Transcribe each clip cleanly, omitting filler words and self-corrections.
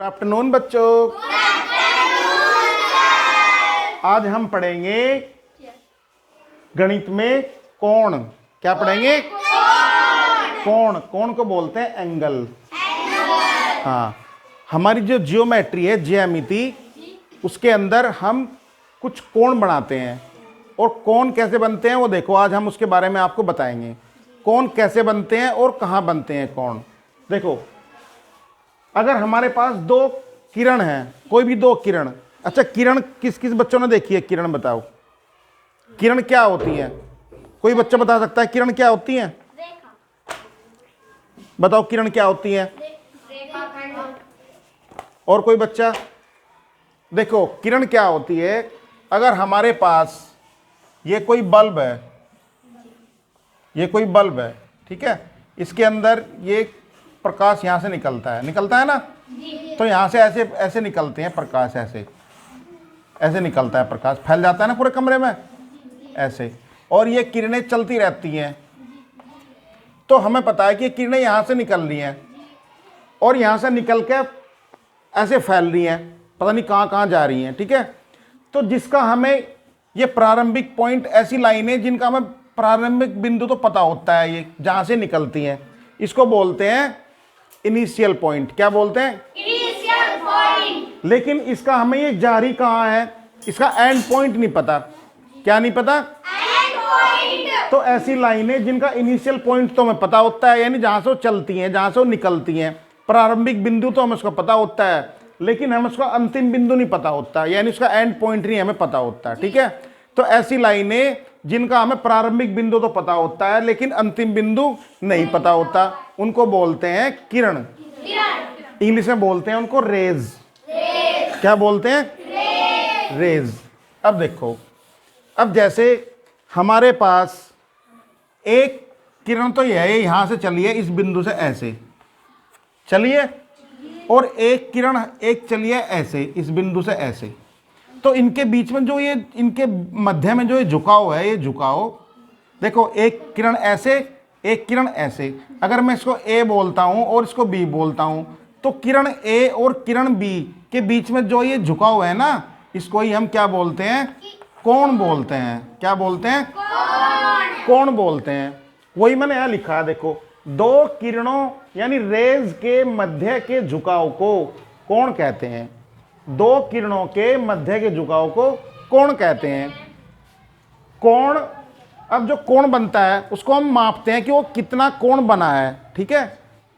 Good afternoon बच्चों। आज हम पढ़ेंगे गणित में कोण। क्या पढ़ेंगे? कोण। कोण को बोलते हैं एंगल। हाँ, हमारी जो जियोमेट्री है, ज्यामिति, उसके अंदर हम कुछ कोण बनाते हैं। और कोण कैसे बनते हैं वो देखो, आज हम उसके बारे में आपको बताएंगे। कोण कैसे बनते हैं और कहाँ बनते हैं कोण। देखो, अगर हमारे पास दो किरण हैं, कोई भी दो किरण। अच्छा, किरण किस किस बच्चों ने देखी है? किरण बताओ, किरण क्या होती है? कोई बच्चा बता सकता है किरण क्या होती है? बताओ किरण क्या होती है? और कोई बच्चा? देखो, किरण क्या होती है, अगर हमारे पास ये कोई बल्ब है, ये कोई बल्ब है, ठीक है, इसके अंदर ये प्रकाश यहां से निकलता है ना, तो यहां से ऐसे ऐसे निकलते हैं प्रकाश, ऐसे निकलता है प्रकाश, फैल जाता है ना पूरे कमरे में ऐसे, और ये किरणें चलती रहती हैं। तो हमें पता है कि किरणें यहां से निकल रही हैं और यहां से निकल के ऐसे फैल रही हैं, पता नहीं कहां कहां जा रही हैं, ठीक है। तो जिसका हमें ये प्रारंभिक पॉइंट, ऐसी लाइनें जिनका हमें प्रारंभिक बिंदु तो पता होता है, ये जहां से निकलती हैं, इसको बोलते हैं इनिशियल पॉइंट। क्या बोलते हैं? Initial point. लेकिन इसका हमें ये जारी कहाँ है, इसका एंड पॉइंट नहीं पता। क्या नहीं पता? And point. तो ऐसी लाइनें जिनका इनिशियल पॉइंट तो हमें पता होता है, यानी जहां से वो चलती हैं, जहां से वो निकलती हैं, प्रारंभिक बिंदु तो हमें उसका पता होता है, लेकिन हमें उसका अंतिम बिंदु नहीं पता होता, यानी उसका एंड पॉइंट नहीं हमें पता होता, ठीक है। तो ऐसी लाइनें जिनका हमें प्रारंभिक बिंदु तो पता होता है लेकिन अंतिम बिंदु नहीं पता होता, उनको बोलते हैं किरण। इंग्लिश में बोलते हैं उनको रेज। क्या बोलते हैं? रेज। अब देखो, अब जैसे हमारे पास एक किरण तो यह है, यहां से चली है, इस बिंदु से ऐसे चलिए, और एक किरण एक चलिए ऐसे, इस बिंदु से ऐसे। तो इनके बीच में जो ये, इनके मध्य में जो ये झुकाव है, ये झुकाव देखो, एक किरण ऐसे, एक किरण ऐसे। अगर मैं इसको ए बोलता हूं और इसको बी बोलता हूं, तो किरण ए और किरण बी के बीच में जो ये झुकाव है ना, इसको ही हम क्या बोलते हैं? कोण बोलते हैं। क्या बोलते हैं? कोण बोलते हैं। वही मैंने यहां लिखा है, देखो, दो किरणों यानी रेज के मध्य के झुकाव को कोण कहते हैं। दो किरणों के मध्य के झुकाव को कोण कहते हैं। कोण, अब जो कोण बनता है उसको हम मापते हैं कि वो कितना कोण बना है, ठीक है।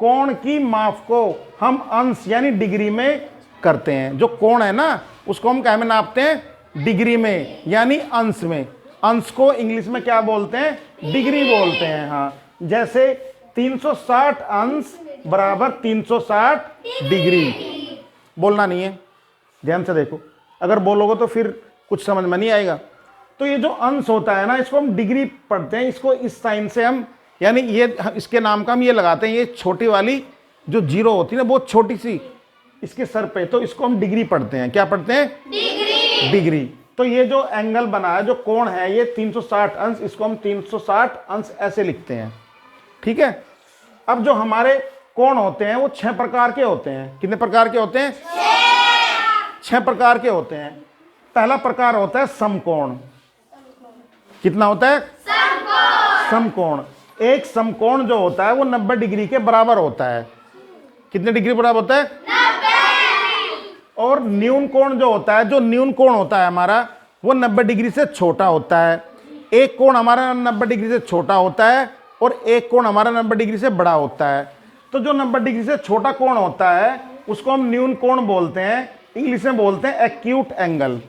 कोण की माप को हम अंश यानी डिग्री में करते हैं। जो कोण है ना, उसको हम क्या में नापते हैं? डिग्री में, यानी अंश में। अंश को इंग्लिश में क्या बोलते हैं? डिग्री बोलते हैं। हाँ, जैसे 360 अंश बराबर 360 डिग्री। बोलना नहीं है, ध्यान से देखो, अगर बोलोगे तो फिर कुछ समझ में नहीं आएगा। तो ये जो अंश होता है ना, इसको हम डिग्री पढ़ते हैं। इसको इस साइन से हम, यानी ये इसके नाम का हम ये लगाते हैं, ये छोटी वाली जो जीरो होती है ना, बहुत छोटी सी इसके सर पे, तो इसको हम डिग्री पढ़ते हैं। क्या पढ़ते हैं? डिग्री। डिग्री। तो ये जो एंगल बना है, जो कोण है, ये 360 अंश, इसको हम 360 अंश ऐसे लिखते हैं, ठीक है। अब जो हमारे कोण होते हैं वो 6 प्रकार के होते हैं। कितने प्रकार के होते हैं? 6 प्रकार के होते हैं। पहला प्रकार होता है समकोण। कितना होता है? समकोण। एक समकोण जो होता है वो 90 डिग्री के बराबर होता है। कितने डिग्री बराबर होता है? 90। और न्यून कोण जो होता है, जो न्यून कोण होता है हमारा, वो 90 डिग्री से छोटा होता है। एक कोण हमारा 90 डिग्री से छोटा होता है और एक कोण हमारा 90 डिग्री से बड़ा होता है। तो जो 90 डिग्री से छोटा कोण होता है उसको हम न्यून कोण बोलते हैं। इंग्लिश में बोलते हैं एक्यूट एंगल।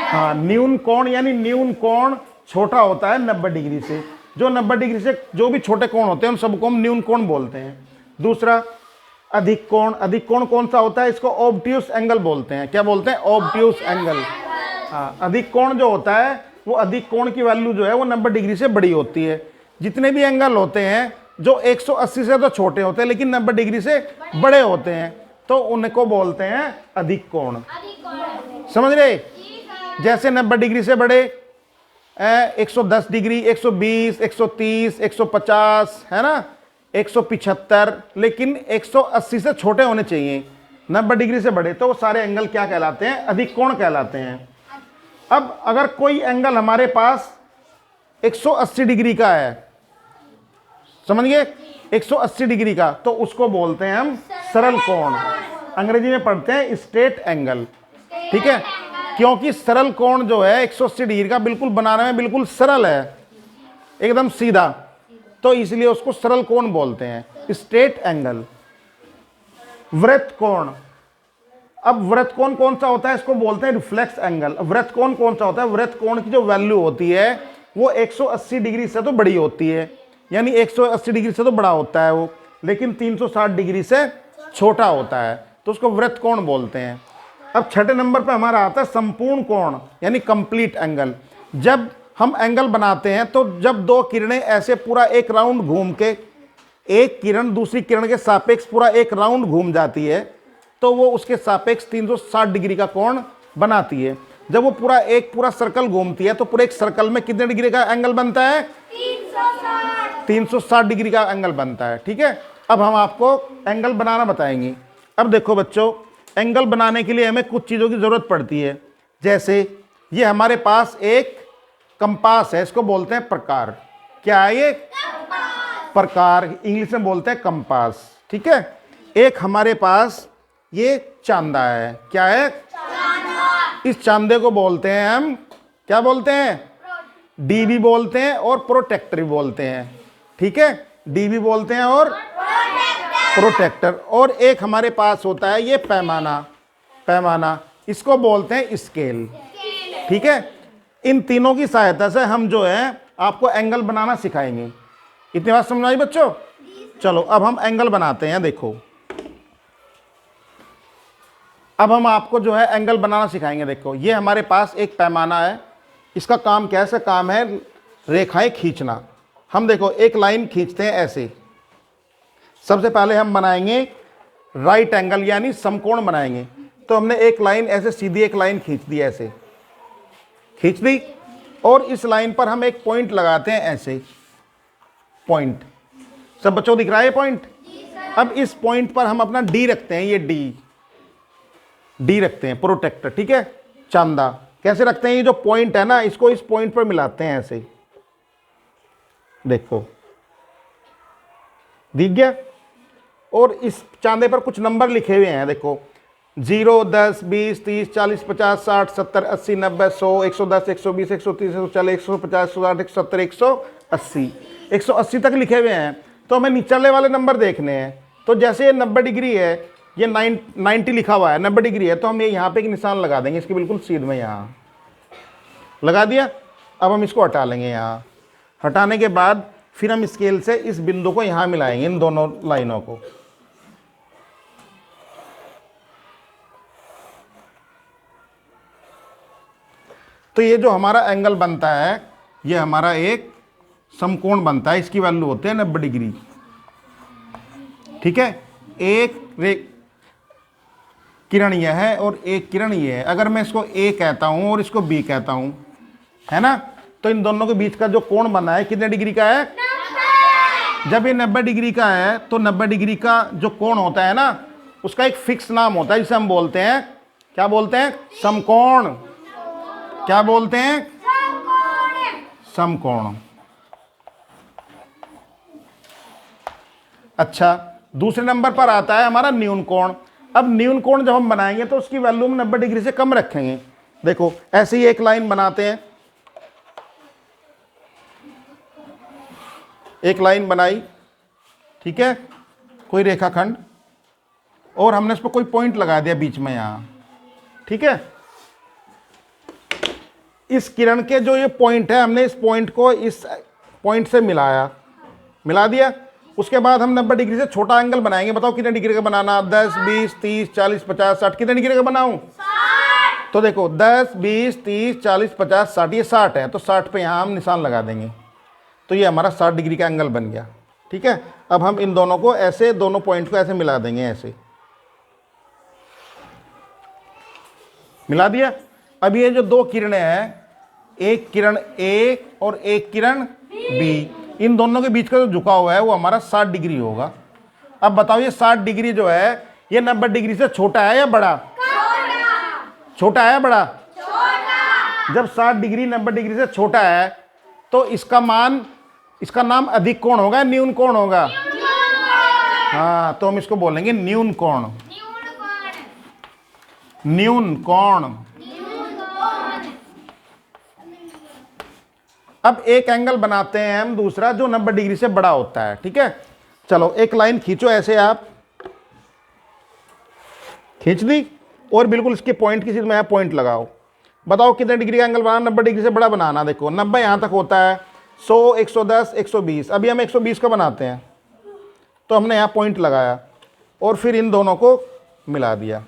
हाँ, न्यून कोण यानी न्यून कोण छोटा होता है 90 डिग्री से। जो 90 डिग्री से जो भी छोटे कोण होते हैं उन सबको हम न्यून कोण बोलते हैं। दूसरा, अधिक कोण। अधिक कोण कौन सा होता है? इसको ऑब्ट्यूस एंगल बोलते हैं। क्या बोलते हैं? Obtuse angle. हाँ, अधिक कोण जो होता है वो, अधिक कोण की वैल्यू जो है वो 90 डिग्री से बड़ी होती है। जितने भी एंगल होते हैं जो 180 से तो छोटे होते हैं लेकिन 90 डिग्री से बड़े होते हैं, तो उनको बोलते हैं अधिक कोण। समझ रहे? जैसे 90 डिग्री से बड़े 110 डिग्री, 120, 130, 150, है ना, 175, लेकिन 180 से छोटे होने चाहिए। 90 डिग्री से बड़े, तो वो सारे एंगल क्या कहलाते हैं? अधिक कोण कहलाते हैं। अब अगर कोई एंगल हमारे पास 180 डिग्री का है, समझ गए, 180 डिग्री का, तो उसको बोलते हैं हम सरल कोण। अंग्रेजी में पढ़ते हैं स्ट्रेट एंगल, ठीक है, क्योंकि सरल कोण जो है 180 डिग्री का बिल्कुल बनाने में बिल्कुल सरल है, एकदम सीधा, तो इसलिए उसको सरल कोण बोलते हैं, स्ट्रेट एंगल। वृत्त कोण, अब वृत्त कोण कौन सा होता है? इसको बोलते हैं रिफ्लेक्स एंगल। वृत्त कोण कौन सा होता है? वृत्त कोण की जो वैल्यू होती है वो 180 डिग्री से तो बड़ी होती है, यानी 180 डिग्री से तो बड़ा होता है वो, लेकिन 360 डिग्री से छोटा होता है, तो उसको वृत्त कोण बोलते हैं। अब छठे नंबर पे हमारा आता है संपूर्ण कोण, यानी कंप्लीट एंगल। जब हम एंगल बनाते हैं तो जब दो किरणें ऐसे पूरा एक राउंड घूम के, एक किरण दूसरी किरण के सापेक्ष पूरा एक राउंड घूम जाती है, तो वो उसके सापेक्ष 360 डिग्री का कोण बनाती है। जब वो पूरा सर्कल घूमती है तो पूरे एक सर्कल में कितने डिग्री का एंगल बनता है? 360 डिग्री का एंगल बनता है, ठीक है। अब हम आपको एंगल बनाना बताएंगे। अब देखो बच्चों, एंगल बनाने के लिए हमें कुछ चीज़ों की ज़रूरत पड़ती है। जैसे ये हमारे पास एक कंपास है, इसको बोलते हैं प्रकार। क्या है ये? प्रकार, इंग्लिश में बोलते हैं कंपास, ठीक है। एक हमारे पास ये चांदा है। क्या है? इस चांदे को बोलते हैं हम, क्या बोलते हैं? डी भी बोलते हैं और प्रोटेक्टर भी बोलते हैं, ठीक है। डी भी बोलते हैं और प्रोटेक्टर। और एक हमारे पास होता है ये पैमाना, इसको बोलते हैं स्केल, ठीक है। इन तीनों की सहायता से हम जो है आपको एंगल बनाना सिखाएंगे। इतनी बात समझ आई बच्चों? चलो अब हम एंगल बनाते हैं। देखो अब हम आपको जो है एंगल बनाना सिखाएंगे। देखो ये हमारे पास एक पैमाना है, इसका काम कैसे काम है? रेखाएं खींचना। हम देखो एक लाइन खींचते हैं ऐसे। सबसे पहले हम बनाएंगे राइट एंगल यानी समकोण बनाएंगे। तो हमने एक लाइन ऐसे सीधी एक लाइन खींच दी, ऐसे खींच दी, और इस लाइन पर हम एक पॉइंट लगाते हैं ऐसे, पॉइंट। सब बच्चों दिख रहा है ये पॉइंट? अब इस पॉइंट पर हम अपना डी रखते हैं, ये डी रखते हैं, प्रोटेक्टर, ठीक है। चांदा कैसे रखते हैं? ये जो पॉइंट है ना, इसको इस पॉइंट पर मिलाते हैं ऐसे, देखो दिख गया। और इस चांदे पर कुछ नंबर लिखे हुए हैं, देखो 0, 10, 20, 30, 40, 50, 60, 70, 80, 90, 100, 110, 120, 130, 140, 150, 160, 170, 180, 180 तक लिखे हुए हैं। तो हमें निचले वाले नंबर देखने हैं। तो जैसे ये 90 डिग्री है, ये 90 लिखा हुआ है, 90 डिग्री है, तो हम ये यहाँ पे एक निशान लगा देंगे इसके बिल्कुल सीध में, यहाँ लगा दिया। अब हम इसको हटा लेंगे। यहाँ हटाने के बाद फिर हम स्केल से इस बिंदु को यहाँ मिलाएंगे, इन दोनों लाइनों को। तो ये जो हमारा एंगल बनता है, ये हमारा एक समकोण बनता है। इसकी वैल्यू होती है 90 डिग्री, ठीक है। एक किरण यह है और एक किरण ये है। अगर मैं इसको ए कहता हूं और इसको बी कहता हूं, है ना, तो इन दोनों के बीच का जो कोण बना है कितने डिग्री का है? 90। जब ये 90 डिग्री का है तो 90 डिग्री का जो कोण होता है ना, उसका एक फिक्स नाम होता है जिसे हम बोलते हैं, क्या बोलते हैं? समकोण। क्या बोलते हैं? समकोण। अच्छा, दूसरे नंबर पर आता है हमारा न्यून कोण। अब न्यून कोण जब हम बनाएंगे तो उसकी वैल्यू हम 90 डिग्री से कम रखेंगे। देखो ऐसे ही एक लाइन बनाते हैं, एक लाइन बनाई, ठीक है, कोई रेखाखंड, और हमने इस पर कोई पॉइंट लगा दिया बीच में यहाँ, ठीक है। इस किरण के जो ये पॉइंट है, हमने इस पॉइंट को इस पॉइंट से मिला दिया। उसके बाद हम 90 डिग्री से छोटा एंगल बनाएंगे। बताओ कितने डिग्री का बनाना? 10, 20, 30, 40, 50, 60। कितने डिग्री का बनाऊं? 60। तो देखो 10, 20, 30, 40, 50, 60, ये 60 है, तो 60 पे यहाँ हम निशान लगा देंगे। तो ये हमारा 60 डिग्री का एंगल बन गया, ठीक है। अब हम इन दोनों को ऐसे, दोनों पॉइंट को ऐसे मिला देंगे, ऐसे मिला दिया। अब ये जो दो किरणें हैं, एक किरण ए और एक किरण बी, इन दोनों के बीच का जो झुकाव है वो हमारा 60 डिग्री होगा। अब बताओ ये 60 डिग्री जो है ये 90 डिग्री से छोटा है या बड़ा? छोटा है बड़ा? जब 60 डिग्री 90 डिग्री से छोटा है तो इसका नाम अधिक कोण होगा, न्यून कोण होगा? हाँ, तो हम इसको बोलेंगे न्यून कोण। न्यून कोण। अब एक एंगल बनाते हैं हम दूसरा जो 90 डिग्री से बड़ा होता है। ठीक है, चलो एक लाइन खींचो ऐसे, आप खींच दी और बिल्कुल इसके पॉइंट की चीज में पॉइंट लगाओ। बताओ कितने डिग्री का एंगल बनाना? 90 डिग्री से बड़ा बनाना। देखो 90 यहां तक होता है, 100, 110, 120। अभी हम 120 का बनाते हैं, तो हमने यहां पॉइंट लगाया और फिर इन दोनों को मिला दिया।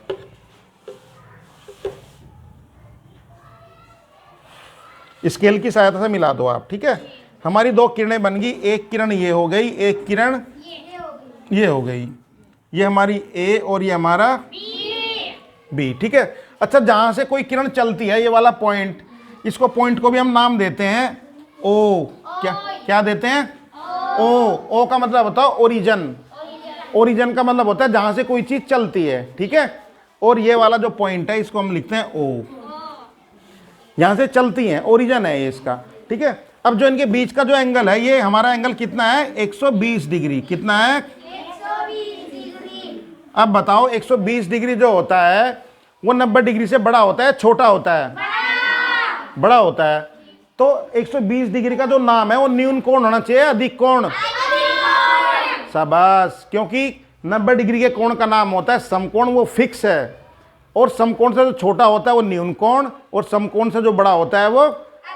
स्केल की सहायता से मिला दो आप। ठीक है, हमारी दो किरणें बन गई। एक किरण ये हो गई, एक किरण ये हो गई। ये हमारी ए और ये हमारा बी। ठीक है, अच्छा जहां से कोई किरण चलती है, ये वाला पॉइंट, इसको पॉइंट को भी हम नाम देते हैं ओ। क्या देते हैं? ओ का मतलब होता है ओरिजिन। ओरिजिन का मतलब होता है जहां से कोई चीज चलती है। ठीक है, और ये वाला जो पॉइंट है इसको हम लिखते हैं ओ, यहां से चलती हैं, ओरिजिन है ये इसका। ठीक है, अब जो इनके बीच का जो एंगल है, ये हमारा एंगल कितना है? 120 डिग्री। कितना है? 120 डिग्री। अब बताओ 120 डिग्री जो होता है वो 90 डिग्री से बड़ा होता है, छोटा होता है? बड़ा होता है। तो 120 डिग्री का जो नाम है वो न्यून कोण होना चाहिए, अधिक कोण? शाबाश, क्योंकि 90 डिग्री के कोण का नाम होता है समकोण, वो फिक्स है। और समकोण से जो छोटा होता है वो न्यून कोण, और समकोण से जो बड़ा होता है वो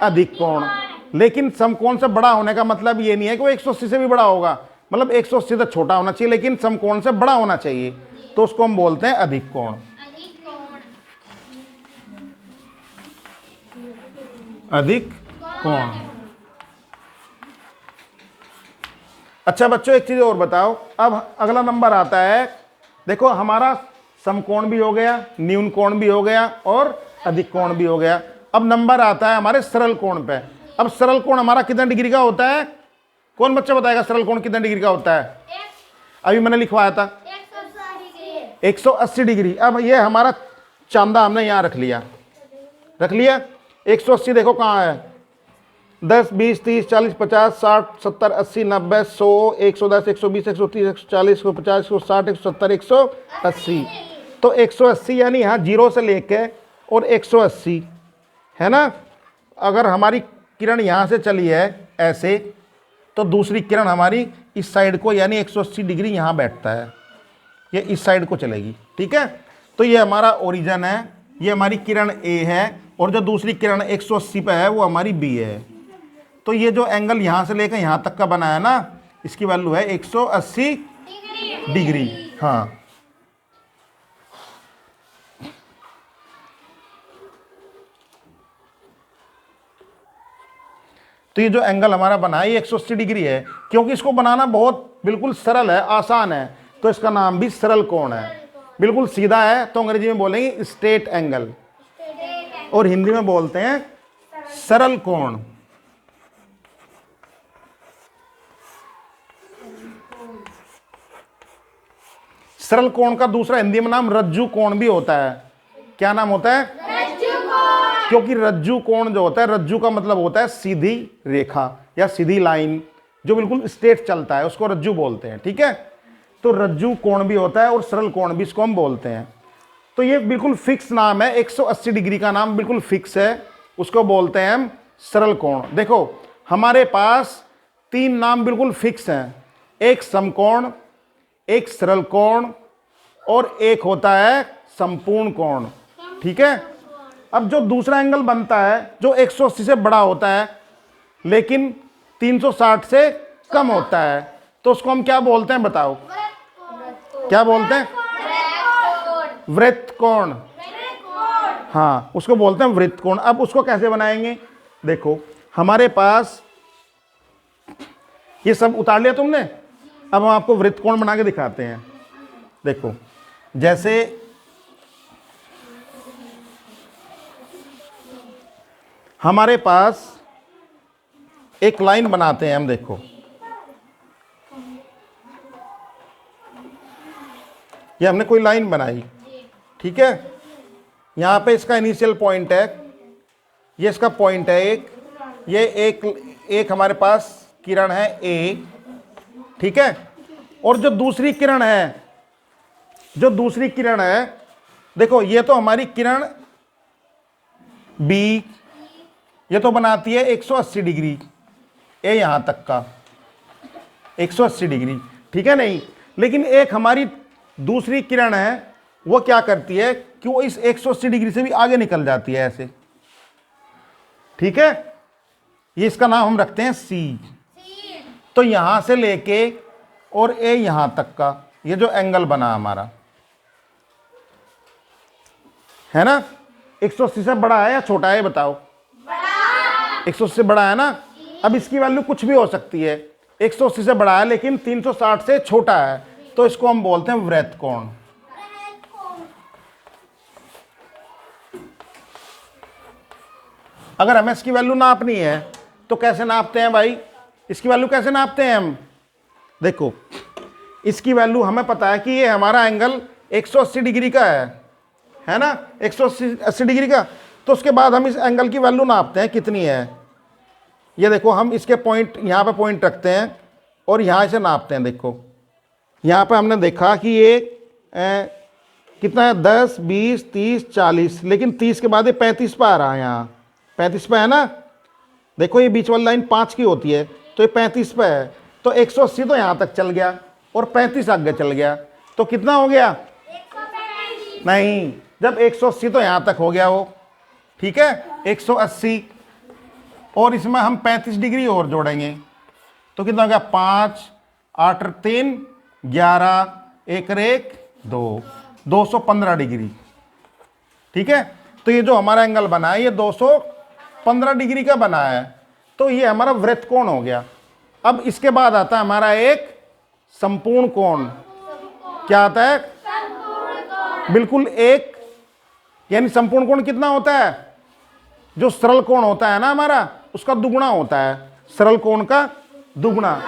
अधिक कोण। लेकिन समकोण से बड़ा होने का मतलब ये नहीं है कि वो 180 से भी बड़ा होगा, मतलब 180 से छोटा होना चाहिए, लेकिन समकोण से बड़ा होना चाहिए, तो उसको हम बोलते हैं अधिक कोण। अधिक कोण। अच्छा बच्चों, एक चीज और बताओ। अब अगला नंबर आता है, देखो हमारा समकोण भी हो गया, न्यून कोण भी हो गया और अधिक कोण भी हो गया। अब नंबर आता है हमारे सरल कोण पे। अब सरल कोण हमारा कितने डिग्री का होता है? कौन बच्चा बताएगा सरल कोण कितने डिग्री का होता है? अभी मैंने लिखवाया था 180 डिग्री। अब ये हमारा चांदा हमने यहाँ रख लिया 180। देखो कहाँ है? 10, 20, 30, 40, 50, 60, 70, 80, 90, 100, 110, 120, 130, 140, 150, 160, 170, 180। तो 180 यानी यहाँ जीरो से लेके और 180 है ना। अगर हमारी किरण यहाँ से चली है ऐसे, तो दूसरी किरण हमारी इस साइड को यानी 180 डिग्री यहाँ बैठता है, ये इस साइड को चलेगी। ठीक है, तो ये हमारा ओरिजिन है, ये हमारी किरण ए है, और जो दूसरी किरण 180 पे है वो हमारी बी है। तो ये जो एंगल यहाँ से लेकर यहाँ तक का बना है ना, इसकी वैल्यू है 180 डिग्री। हाँ, तो ये जो एंगल हमारा बना है ये 180 डिग्री है। क्योंकि इसको बनाना बहुत बिल्कुल सरल है, आसान है, तो इसका नाम भी सरल कोण है। बिल्कुल सीधा है तो अंग्रेजी में बोलेंगे स्ट्रेट एंगल, और हिंदी में बोलते हैं सरल कोण। सरल कोण का दूसरा हिंदी में नाम रज्जु कोण भी होता है। क्या नाम होता है? रज्जु कोण। क्योंकि रज्जु कोण जो होता है, रज्जु का मतलब होता है सीधी रेखा या सीधी लाइन जो बिल्कुल स्ट्रेट चलता है, उसको रज्जु बोलते हैं। ठीक है, तो रज्जु कोण भी होता है और सरल कोण भी इसको हम बोलते हैं। तो ये बिल्कुल फिक्स नाम है, 180 डिग्री का नाम बिल्कुल फिक्स है, उसको बोलते हैं हम सरल कोण। देखो हमारे पास तीन नाम बिल्कुल फिक्स हैं, एक समकोण, एक सरल कोण और एक होता है संपूर्ण कोण। ठीक है, अब जो दूसरा एंगल बनता है जो 180 से बड़ा होता है लेकिन 360 से कम होता है, तो उसको हम क्या बोलते हैं? बताओ क्या बोलते हैं? वृत्त कोण। हाँ, उसको बोलते हैं वृत्त कोण। अब उसको कैसे बनाएंगे? देखो हमारे पास ये सब उतार लिया तुमने, अब हम आपको वृत्त कोण बना के दिखाते हैं। देखो जैसे हमारे पास एक लाइन बनाते हैं हम, देखो ये हमने कोई लाइन बनाई, ठीक है। यहाँ पे इसका इनिशियल पॉइंट है, ये इसका पॉइंट है एक, ये एक हमारे पास किरण है ए, ठीक है। और जो दूसरी किरण है, देखो ये तो हमारी किरण बी, ये तो बनाती है 180 डिग्री, ए यहां तक का 180 डिग्री, ठीक है नहीं। लेकिन एक हमारी दूसरी किरण है, वो क्या करती है कि वो इस 180 डिग्री से भी आगे निकल जाती है ऐसे, ठीक है। ये इसका नाम हम रखते हैं सी। तो यहां से लेके और ए यहां तक का ये जो एंगल बना हमारा, है ना, 180 से बड़ा है या छोटा है बताओ? 180 से बड़ा है ना। अब इसकी वैल्यू कुछ भी हो सकती है, 180 से बड़ा है लेकिन 360 से छोटा है, तो इसको हम बोलते हैं वृत्त कोण। अगर हमें इसकी वैल्यू नापनी है तो कैसे नापते हैं भाई? इसकी वैल्यू कैसे नापते हैं हम? देखो, इसकी वैल्यू हमें पता है कि ये हमारा एंगल 180 डिग्री का है ना, 180 डिग्री का। तो उसके बाद हम इस एंगल की वैल्यू नापते हैं कितनी है। ये देखो, हम इसके पॉइंट यहाँ पे पॉइंट रखते हैं और यहाँ से नापते हैं। देखो यहाँ पे हमने देखा कि ये कितना है, 10, 20, 30, 40, लेकिन 30 के बाद ये 35 पे आ रहा है, यहाँ 35 पे है ना। देखो ये बीच वाली लाइन 5 की होती है, तो ये 35 पे है, तो 180 तो यहाँ तक चल गया और 35 आगे चल गया, तो कितना हो गया? 135। नहीं, जब 180 तो यहाँ तक हो गया वो, ठीक है, 180, और इसमें हम 35 डिग्री और जोड़ेंगे तो कितना हो गया? 5, 8, 3, 11, 1, 1, 2, 215 डिग्री, ठीक है। तो ये जो हमारा एंगल बना है ये 215 डिग्री का बना है, तो ये हमारा वृत्त कोण हो गया। अब इसके बाद आता है हमारा एक संपूर्ण कोण। क्या आता है? बिल्कुल एक, यानी संपूर्ण कोण कितना होता है? जो सरल कोण होता है ना हमारा, उसका दुगुना होता है, सरल कोण का दुगुना।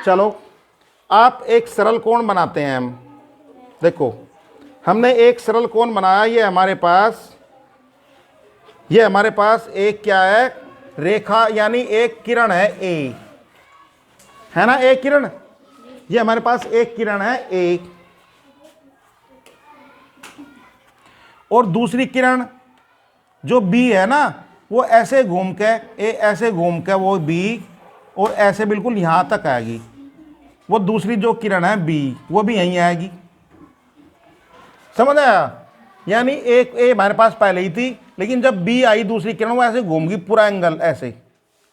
चलो आप एक सरल कोण बनाते हैं हम। देखो हमने एक सरल कोण बनाया, ये हमारे पास एक क्या है, रेखा, यानी एक किरण है ए, है ना, एक किरण। ये हमारे पास एक किरण है ए, और दूसरी किरण जो बी है ना, वो ऐसे घूम के ए, ऐसे घूम के वो बी, और ऐसे बिल्कुल यहां तक आएगी। वो दूसरी जो किरण है बी, वो भी यहीं आएगी, समझ आया? यानी एक ए हमारे पास पहले ही थी, लेकिन जब बी आई दूसरी किरण, वो ऐसे घूमगी पूरा एंगल ऐसे,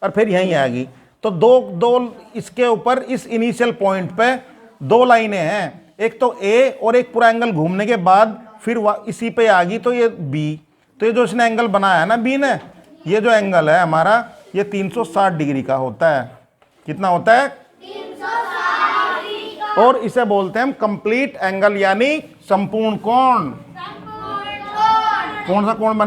और फिर यहीं आएगी। तो दो इसके ऊपर इस इनिशियल पॉइंट पे दो लाइनें हैं, एक तो ए और एक पूरा एंगल घूमने के बाद फिर इसी पे आ गई, तो ये बी। तो ये जो इसने एंगल बनाया है ना बी ने, ये जो एंगल है हमारा, ये 360 डिग्री का होता है। कितना होता है? 360 डिग्री का। और इसे बोलते हैं हम कंप्लीट एंगल, यानी संपूर्ण कोण। संपूर्ण कोण। कौन सा कोण